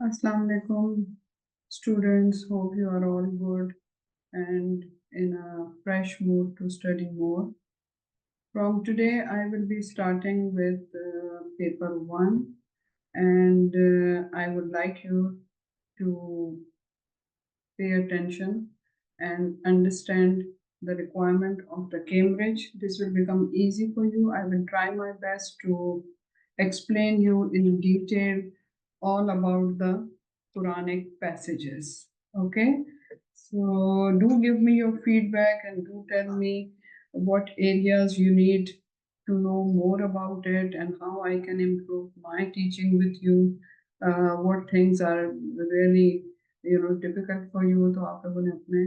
Assalamu alaikum, students. Hope you are all good and in a fresh mood to study more. From today, I will be starting with paper one, and I would like you to pay attention and understand the requirement of the Cambridge. This will become easy for you. I will try my best to explain you in detail all about the Quranic passages. Okay, so do give me your feedback and do tell me what areas you need to know more about it and how I can improve my teaching with you. What things are really difficult for you, तो आप लोगों ने अपने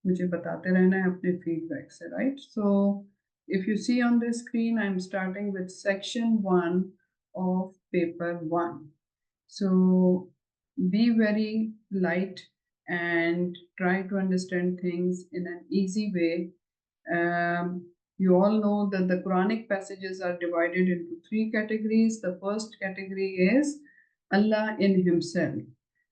मुझे बताते रहना है अपने feedback से, right? So if you see on the screen, I'm starting with section 1 of paper 1. So be very light and try to understand things in an easy way. You all know that the Quranic passages are divided into three categories. The first category is Allah in Himself.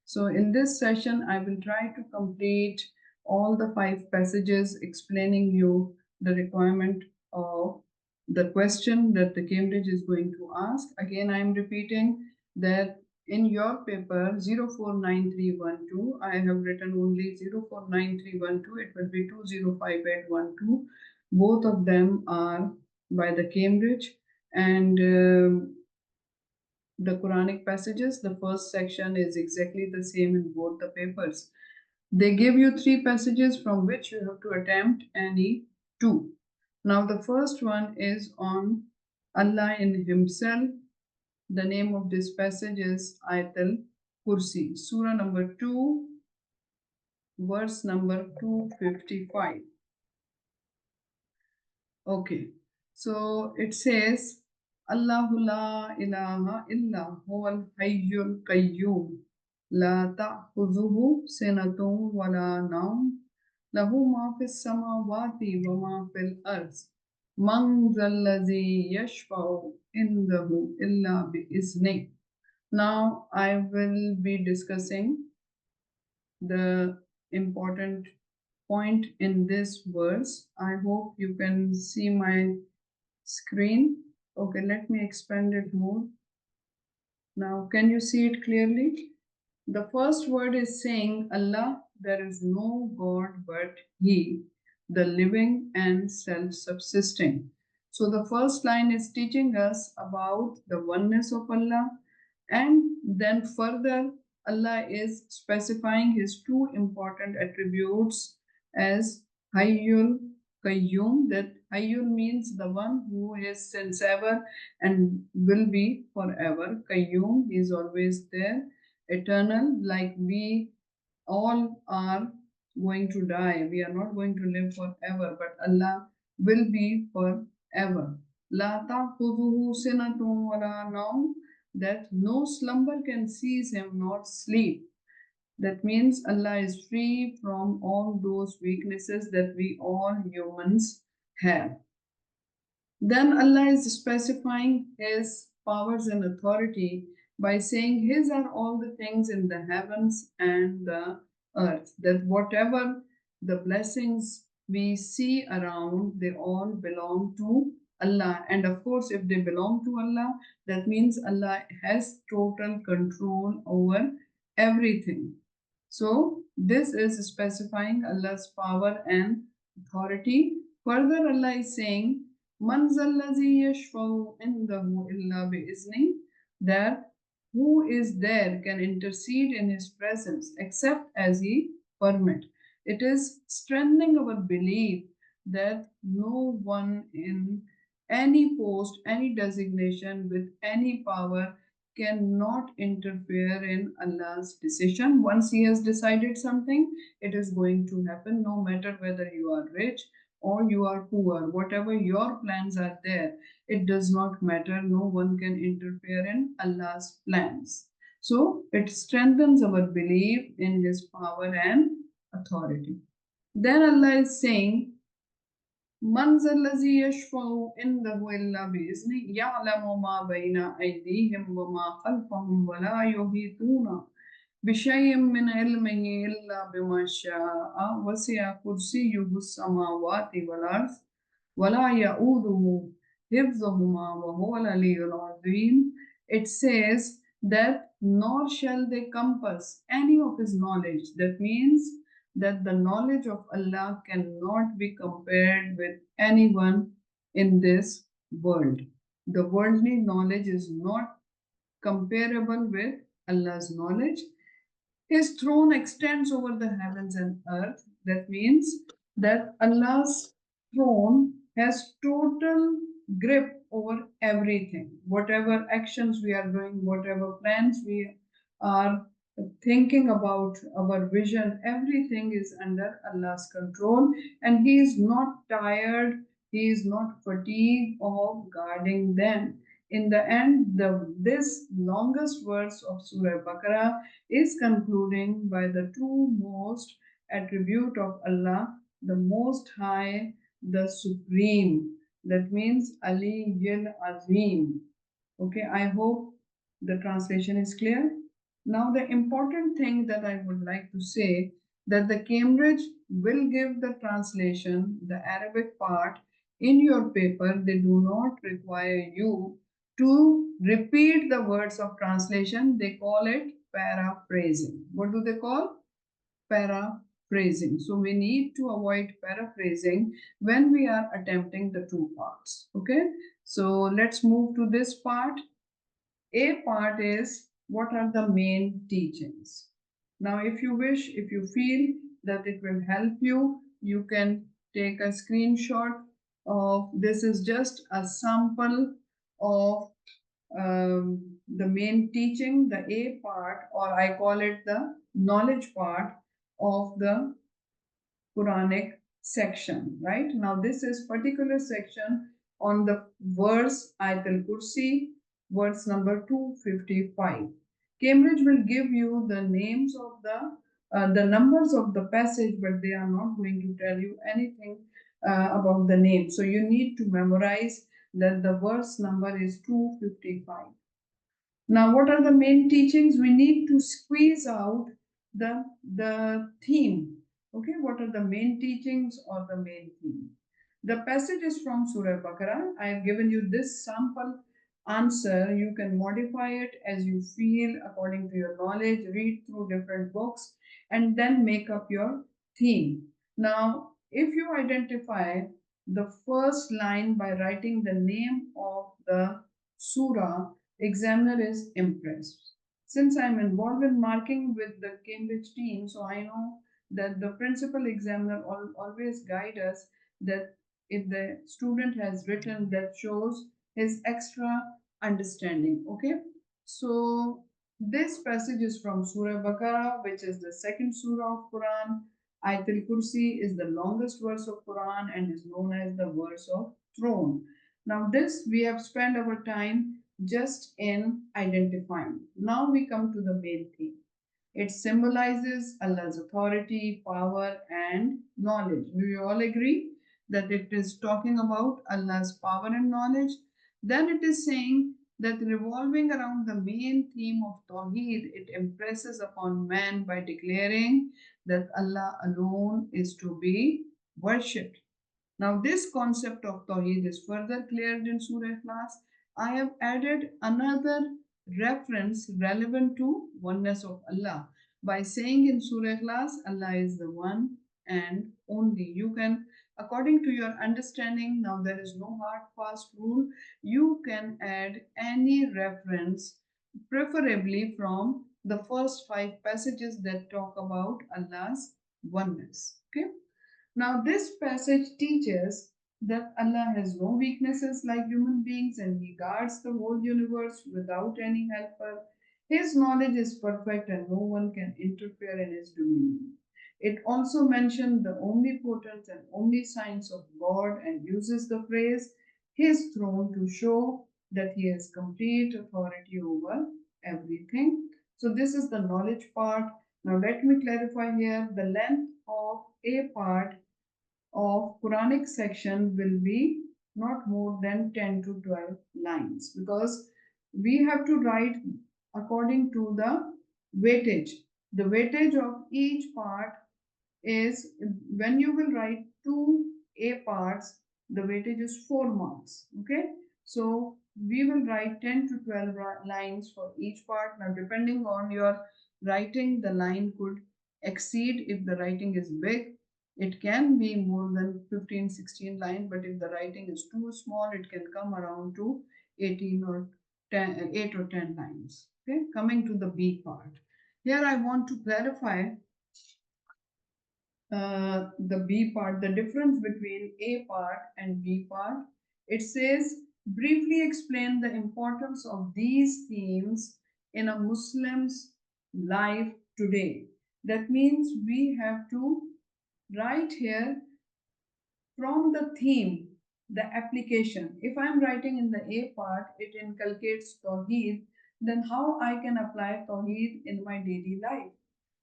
So in this session, I will try to complete all the 5 passages explaining you the requirement of the question that the Cambridge is going to ask. Again, I am repeating that in your paper 049312, I have written only 049312. It will be 205812. Both of them are by the Cambridge, and the Quranic passages, the first section is exactly the same in both the papers. They give you 3 passages from which you have to attempt any 2. Now, the first one is on Allah in Himself. The name of this passage is Ayat Kursi, Surah number 2, verse number 255. Okay, so it says, Allahu la ilaha illa huwal hayyul qayyum la ta'khudhuhu sinatun wa la nawm lahu ma fis samawati wa ma fil ards man zallazi yashfa'u indahu illa bi izni. Now I will be discussing the important point in this verse. I hope you can see my screen. Okay, let me expand it more. Now, can you see it clearly? The first word is saying, Allah, there is no God but He, the living and self subsisting. So, the first line is teaching us about the oneness of Allah, and then further, Allah is specifying His 2 important attributes as Hayyul Qayyum. That Hayyul means the one who is since ever and will be forever. Qayyum, He is always there, eternal, like we all are going to die. We are not going to live forever, but Allah will be forever. La ta'khudhuhu sinatun wa la nawm, that no slumber can seize him, nor sleep. That means Allah is free from all those weaknesses that we all humans have. Then Allah is specifying His powers and authority by saying, His are all the things in the heavens and the earth. That whatever the blessings we see around, they all belong to Allah. And of course, if they belong to Allah, that means Allah has total control over everything. So, this is specifying Allah's power and authority. Further, Allah is saying, Man zallazi yashfa'u indahu illa bi'izni, that who is there can intercede in His presence except as He permit. It is strengthening our belief that no one in any post, any designation with any power cannot interfere in Allah's decision. Once He has decided something, it is going to happen no matter whether you are rich or you are poor. Whatever your plans are there, it does not matter. No one can interfere in Allah's plans. So it strengthens our belief in His power and authority. Then Allah is saying, من ذا الذي يشفع عنده إلا بإذنه يعلم ما بين أيديهم وما خلفهم ولا يحيطون بشيء من علمه إلا بما شاء وسع كرسيه السماوات والأرض ولا يؤوده حفظهما وهو العلي العظيم. It says that nor shall they compass any of his knowledge. That means that the knowledge of Allah cannot be compared with anyone in this world. The worldly knowledge is not comparable with Allah's knowledge. His throne extends over the heavens and earth. That means that Allah's throne has total grip over everything. Whatever actions we are doing, whatever plans we are thinking about, our vision, everything is under Allah's control, and He is not tired, He is not fatigued of guarding them. In the end, this longest verse of Surah Baqarah is concluding by the two most attribute of Allah, the Most High, the Supreme. That means Ali Yil Azim. Okay, I hope the translation is clear. Now, the important thing that I would like to say that the Cambridge will give the translation, the Arabic part, in your paper. They do not require you to repeat the words of translation. They call it paraphrasing. What do they call? Paraphrasing. So we need to avoid paraphrasing when we are attempting the two parts. Okay, so let's move to this part. A part is what are the main teachings. Now, if you wish, if you feel that it will help you, you can take a screenshot of this is just a sample of the main teaching, the A part, or I call it the knowledge part of the Quranic section, right? Now, this is particular section on the verse Ayat al-Kursi, verse number 255. Cambridge will give you the names of the numbers of the passage, but they are not going to tell you anything about the name. So you need to memorize that the verse number is 255. Now, what are the main teachings? We need to squeeze out the theme. Okay, what are the main teachings or the main theme? The passage is from Surah Baqarah. I have given you this sample answer. You can modify it as you feel according to your knowledge, read through different books, and then make up your theme. Now, if you identify the first line by writing the name of the surah, examiner is impressed. Since I'm involved in marking with the Cambridge team, so I know that the principal examiner always guide us that if the student has written, that shows his extra understanding. Okay, so this passage is from Surah Baqarah, which is the second surah of Quran. Ayatul Kursi is the longest verse of Quran and is known as the verse of throne. Now, this we have spent our time just in identifying. Now we come to the main theme. It symbolizes Allah's authority, power, and knowledge. Do you all agree that it is talking about Allah's power and knowledge? Then it is saying that revolving around the main theme of Tawheed, it impresses upon man by declaring that Allah alone is to be worshipped. Now, this concept of Tawheed is further cleared in Surah Ikhlas. I have added another reference relevant to oneness of Allah by saying in Surah Ikhlas, Allah is the one and only. You can, according to your understanding, now there is no hard fast rule, you can add any reference, preferably from the first five passages that talk about Allah's oneness. Okay. Now, this passage teaches that Allah has no weaknesses like human beings and He guards the whole universe without any helper. His knowledge is perfect and no one can interfere in His dominion. It also mentions the omnipotence and omniscience of God and uses the phrase His throne to show that He has complete authority over everything. So, this is the knowledge part. Now, let me clarify here the length of a part of Quranic section will be not more than 10 to 12 lines because we have to write according to the weightage. The weightage of each part is, when you will write two A parts, the weightage is 4 marks. Okay, so we will write 10 to 12 lines for each part. Now, depending on your writing, the line could exceed. If the writing is big, it can be more than 15, 16 lines, but if the writing is too small, it can come around to 18 or 10, 8 or 10 lines. Okay, coming to the B part. Here I want to clarify the B part, the difference between A part and B part. It says, briefly explain the importance of these themes in a Muslim's life today. That means we have to write here from the theme, the application. If I'm writing in the A part, it inculcates Tawheed, then how I can apply Tawheed in my daily life?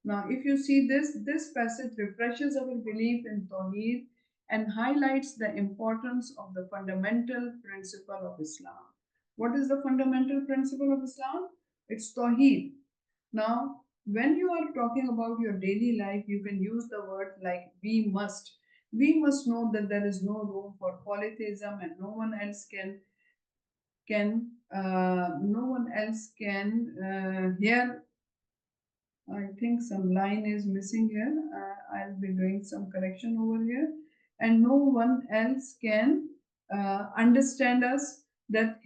Now, if you see this passage refreshes our belief in Tawheed and highlights the importance of the fundamental principle of Islam. What is the fundamental principle of Islam? It's Tawheed. Now, when you are talking about your daily life, you can use the word like we must. We must know that there is no room for polytheism, and no one else can hear. I think some line is missing here. I'll be doing some correction over here. And no one else can understand us, that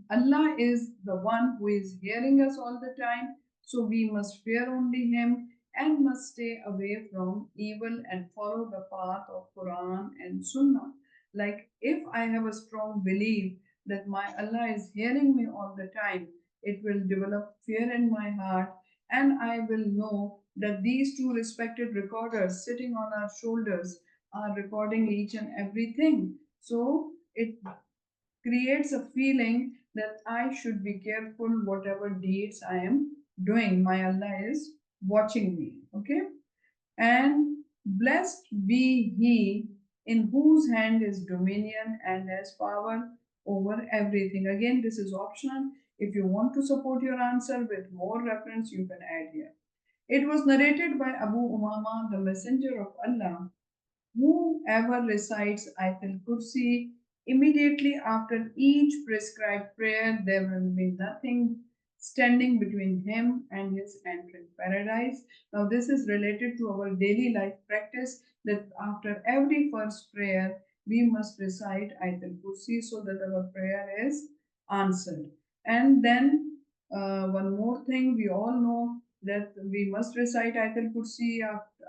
Allah is the one who is hearing us all the time. So we must fear only Him and must stay away from evil and follow the path of Quran and Sunnah. Like, if I have a strong belief that my Allah is hearing me all the time, it will develop fear in my heart, and I will know that these two respected recorders sitting on our shoulders are recording each and everything. So it creates a feeling that I should be careful whatever deeds I am doing. My Allah is watching me. Okay? And blessed be he in whose hand is dominion and has power over everything. Again, this is optional. If you want to support your answer with more reference, you can add here. It was narrated by Abu Umama, the messenger of Allah, whoever recites Ayatul Kursi immediately after each prescribed prayer, there will be nothing standing between him and his entering paradise. Now, this is related to our daily life practice, that after every first prayer, we must recite Ayatul Kursi so that our prayer is answered. And then, one more thing, we all know that we must recite Ayatul Kursi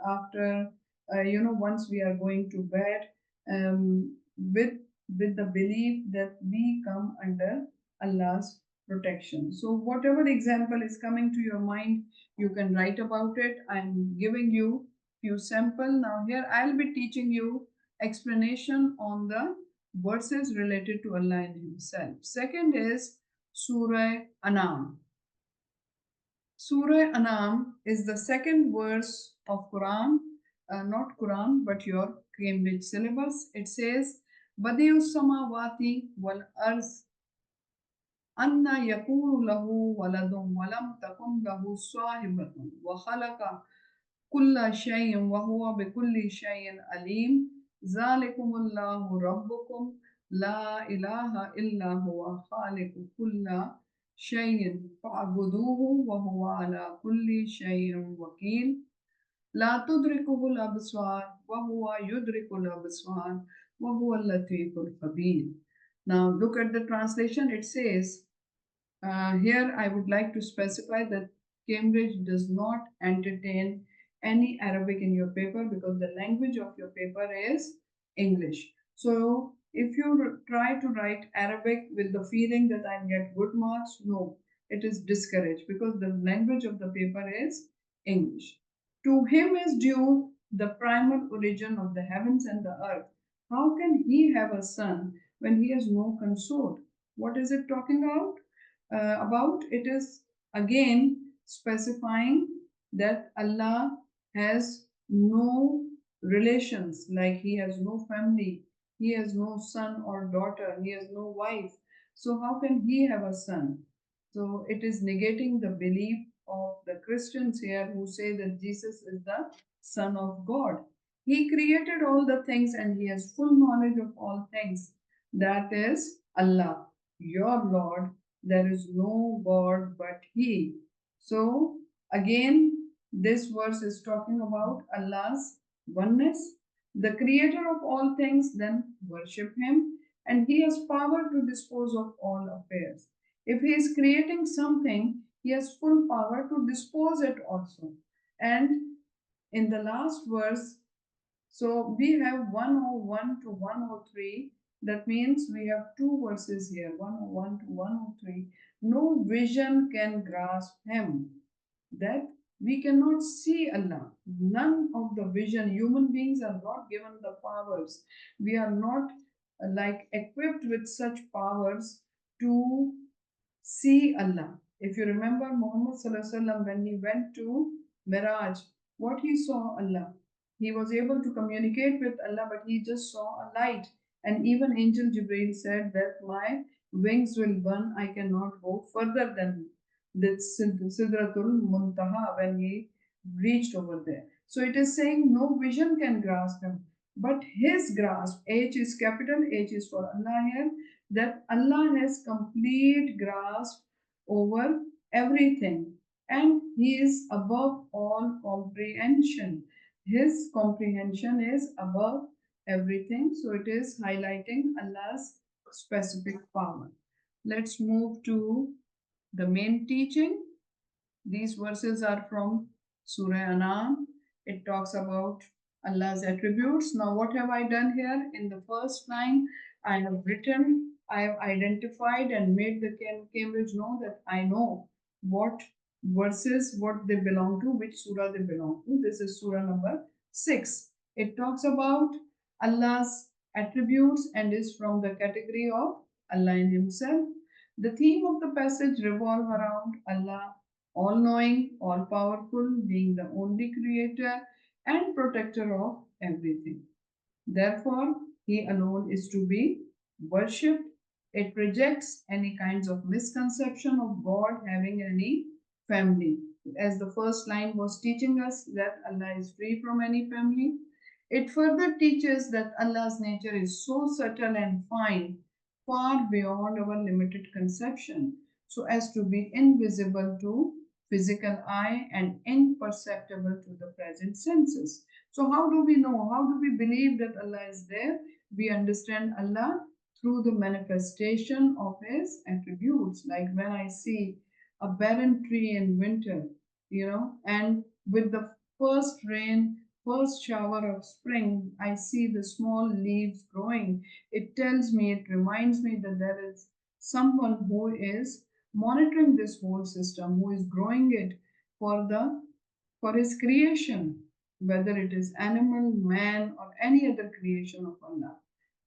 after once we are going to bed, um, with the belief that we come under Allah's protection. So whatever example is coming to your mind, you can write about it. I'm giving you few sample. Now here I'll be teaching you explanation on the verses related to Allah and Himself. Second is Surah Anaam. Surah Anaam is the second verse of Quran, not Quran, but your Cambridge syllabus. It says, Badi'u samawati wal arz anna yakunu lahu waladun walam takun lahu sahibatun wa khalaqa kulla shay'in wa huwa bi kulli shay'in alim. Zalikumullahu rabbukum la ilaha illa huwa khaliqu kulla شيء فاعبدوه وهو على كل شيء وكيل لا تدركه الأبصار وهو يدرك الأبصار وهو اللطيف الخبير. Now look at the translation. It says, here I would like to specify that Cambridge does not entertain any Arabic in your paper because the language of your paper is English. So if you try to write Arabic with the feeling that I'll get good marks, no, it is discouraged because the language of the paper is English. To him is due the primal origin of the heavens and the earth. How can he have a son when he has no consort? What is it talking about? It is again specifying that Allah has no relations, like He has no family, He has no son or daughter, He has no wife. So, how can He have a son? So, it is negating the belief of the Christians here who say that Jesus is the Son of God. He created all the things and he has full knowledge of all things. That is Allah, your Lord. There is no God but He. So, again, this verse is talking about Allah's oneness, the creator of all things, then worship Him, and He has power to dispose of all affairs. If He is creating something, He has full power to dispose it also. And in the last verse, so we have 101 to 103. That means we have two verses here, 101 to 103. No vision can grasp Him. That we cannot see Allah. None of the vision, human beings are not given the powers. We are not like equipped with such powers to see Allah. If you remember Muhammad Sallallahu Alaihi Wasallam when he went to Miraj, what he saw Allah. He was able to communicate with Allah, but he just saw a light. And even Angel Jibreel said that my wings will burn, I cannot go further than the Sidratul Muntaha when he reached over there. So it is saying no vision can grasp him, but his grasp, H is capital, H is for Allah here, that Allah has complete grasp over everything and He is above all comprehension. His comprehension is above everything, so it is highlighting Allah's specific power. Let's move to the main teaching. These verses are from Surah Anaam. It talks about Allah's attributes. Now, what have I done here? In the first line, I have written, I have identified and made the Cambridge know that I know what verses, what they belong to, which surah they belong to. This is surah number 6. It talks about Allah's attributes and is from the category of Allah in Himself. The theme of the passage revolve around Allah all knowing, all powerful, being the only creator and protector of everything. Therefore, He alone is to be worshipped. It rejects any kinds of misconception of God having any family. As the first line was teaching us that Allah is free from any family, it further teaches that Allah's nature is so subtle and fine, far beyond our limited conception, so as to be invisible to physical eye and imperceptible to the present senses. So, how do we know? How do we believe that Allah is there? We understand Allah through the manifestation of His attributes. Like when I see a barren tree in winter, and with the first rain, first shower of spring, I see the small leaves growing. It tells me, it reminds me that there is someone who is monitoring this whole system, who is growing it for the for his creation, whether it is animal, man, or any other creation of Allah.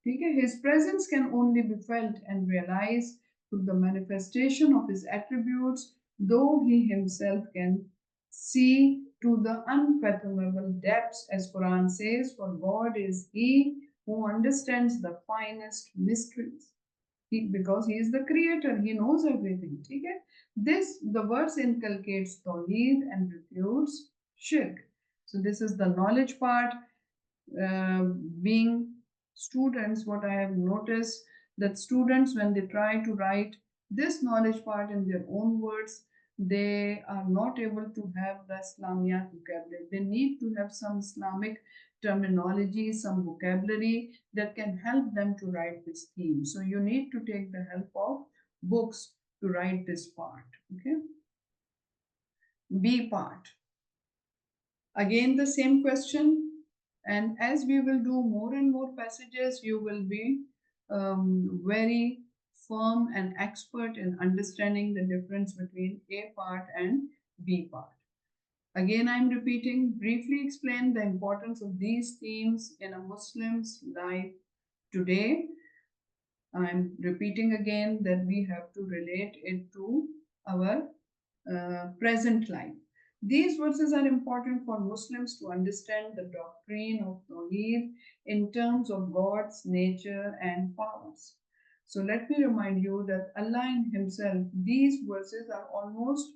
Okay? His presence can only be felt and realized through the manifestation of his attributes, though he himself can see to the unfathomable depths, as Quran says, for God is He who understands the finest mysteries. Because he is the creator, he knows everything. Okay? The verse inculcates Tawheed and refutes Shirk. So this is the knowledge part. Being students, what I have noticed that students, when they try to write this knowledge part in their own words, they are not able to have the Islamiyat vocabulary. They need to have some Islamic terminology, some vocabulary that can help them to write this theme. So you need to take the help of books to write this part. Okay. B part. Again, the same question. And as we will do more and more passages, you will be very firm and expert in understanding the difference between A part and B part. Again, I'm repeating, briefly explain the importance of these themes in a Muslim's life today. I'm repeating again that we have to relate it to our present life. These verses are important for Muslims to understand the doctrine of Tawheed in terms of God's nature and powers. So let me remind you that Allah in Himself, these verses are almost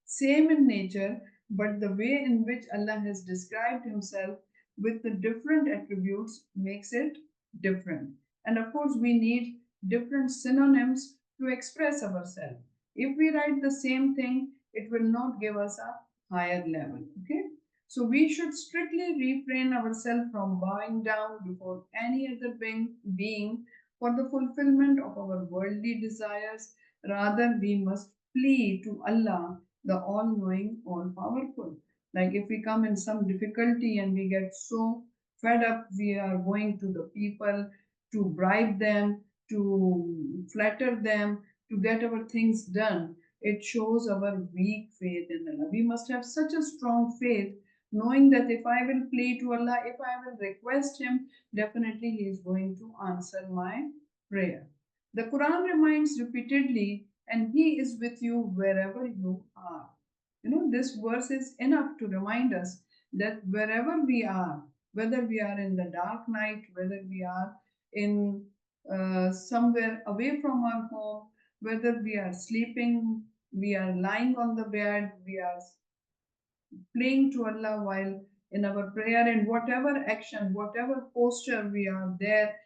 same in nature, but the way in which Allah has described Himself with the different attributes makes it different. And of course, we need different synonyms to express ourselves. If we write the same thing, it will not give us a higher level. Okay? So we should strictly refrain ourselves from bowing down before any other being for the fulfillment of our worldly desires. Rather, we must flee to Allah, the all knowing, all powerful. Like if we come in some difficulty and we get so fed up, we are going to the people to bribe them, to flatter them, to get our things done. It shows our weak faith in Allah. We must have such a strong faith, knowing that if I will pray to Allah, if I will request Him, definitely He is going to answer my prayer. The Quran reminds repeatedly, and He is with you wherever you are. This verse is enough to remind us that wherever we are, whether we are in the dark night, whether we are in somewhere away from our home, whether we are sleeping, we are lying on the bed, we are praying to Allah while in our prayer, in whatever action, whatever posture we are there,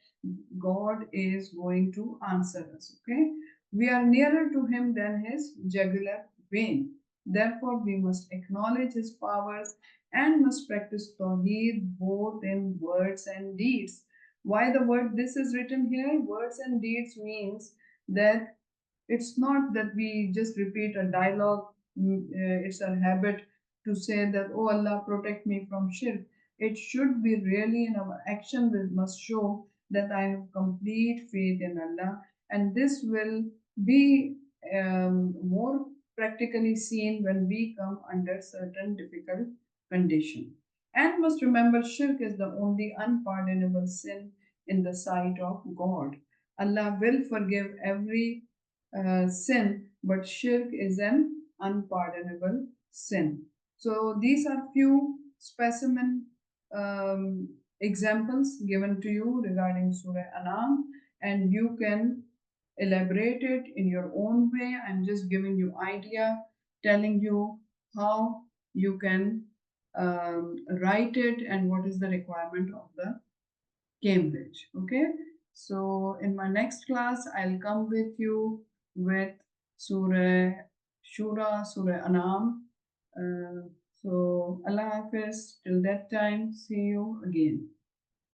God is going to answer us. Okay? We are nearer to Him than His jugular vein. Therefore, we must acknowledge His powers and must practice Tawheed both in words and deeds. Why the word this is written here? Words and deeds means that it's not that we just repeat a dialogue, it's a habit to say that, oh Allah, protect me from shirk. It should be really in our action, we must show that I have complete faith in Allah, and this will be more practically seen when we come under certain difficult condition. And must remember, shirk is the only unpardonable sin in the sight of God. Allah will forgive every sin, but shirk is an unpardonable sin. So these are few specimen examples given to you regarding Surah Anaam, and you can elaborate it in your own way. I'm just giving you idea, telling you how you can write it and what is the requirement of the Cambridge. Okay, so in my next class, I'll come with you with Surah Shura, Surah Anam. So Allah Hafiz, till that time, see you again.